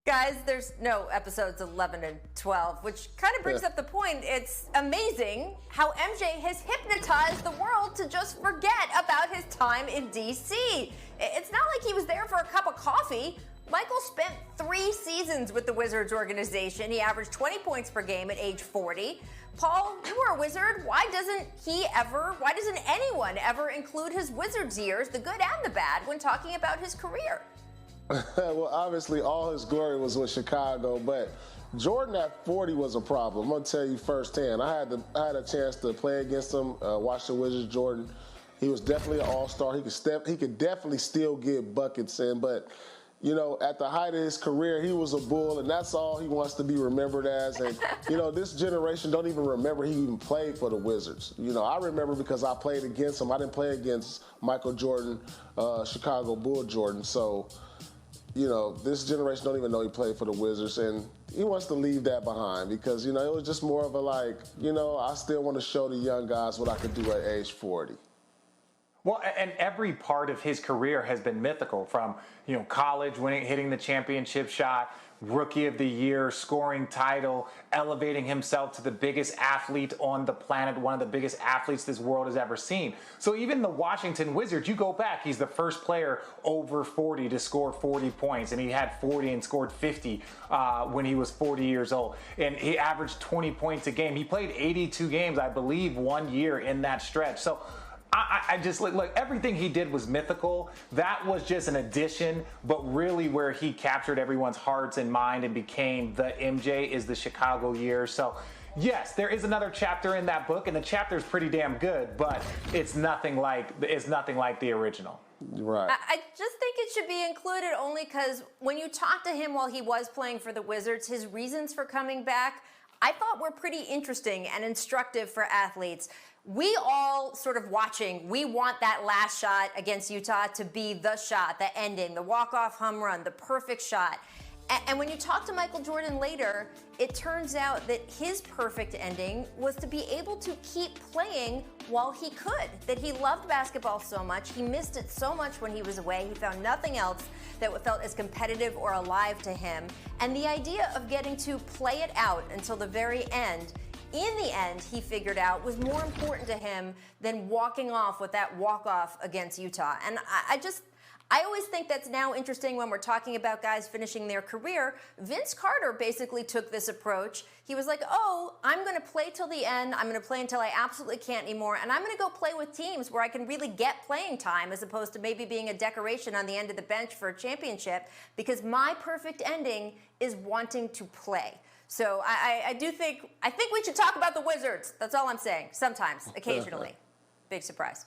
Guys, there's no episodes 11 and 12, which kind of brings up the point. It's amazing how MJ has hypnotized the world to just forget about his time in DC. It's not like he was there for a cup of coffee. Michael spent 3 seasons with the Wizards organization. He averaged 20 points per game at age 40. Paul, you were a Wizard. Why doesn't anyone ever include his Wizards years, the good and the bad, when talking about his career? Well, obviously, all his glory was with Chicago, but Jordan at 40 was a problem. I'm gonna tell you firsthand. I had a chance to play against him, watch the Wizards. Jordan, he was definitely an all-star. He could definitely still get buckets in, but you know, at the height of his career, he was a bull, and that's all he wants to be remembered as. And you know, this generation don't even remember he even played for the Wizards. You know, I remember because I played against him. I didn't play against Michael Jordan, Chicago Bull Jordan, so. You know, this generation don't even know he played for the Wizards, and he wants to leave that behind because, you know, it was just more of a like, you know, I still want to show the young guys what I could do at age 40. Well, and every part of his career has been mythical, from, you know, college, hitting the championship shot, rookie of the year, scoring title, elevating himself to the biggest athlete on the planet, one of the biggest athletes this world has ever seen. So even the Washington Wizards, you go back, he's the first player over 40 to score 40 points, and he had 40 and scored 50 when he was 40 years old. And he averaged 20 points a game. He played 82 games, I believe, 1 year in that stretch. So I just look, everything he did was mythical. That was just an addition, but really where he captured everyone's hearts and mind and became the MJ is the Chicago years. So yes, there is another chapter in that book, and the chapter is pretty damn good, but it's nothing like the original. Right. I just think it should be included only because when you talk to him while he was playing for the Wizards, his reasons for coming back, I thought were pretty interesting and instructive for athletes. We all sort of watching, we want that last shot against Utah to be the shot, the ending, the walk-off home run, the perfect shot. And when you talk to Michael Jordan later, it turns out that his perfect ending was to be able to keep playing while he could, that he loved basketball so much, he missed it so much when he was away, he found nothing else that felt as competitive or alive to him. And the idea of getting to play it out until the very end, in the end, he figured out was more important to him than walking off with that walk-off against Utah. And I always think that's now interesting when we're talking about guys finishing their career. Vince Carter basically took this approach. He was like, oh, I'm going to play till the end. I'm going to play until I absolutely can't anymore. And I'm going to go play with teams where I can really get playing time as opposed to maybe being a decoration on the end of the bench for a championship, because my perfect ending is wanting to play. So I think we should talk about the Wizards. That's all I'm saying. Sometimes, occasionally. Big surprise.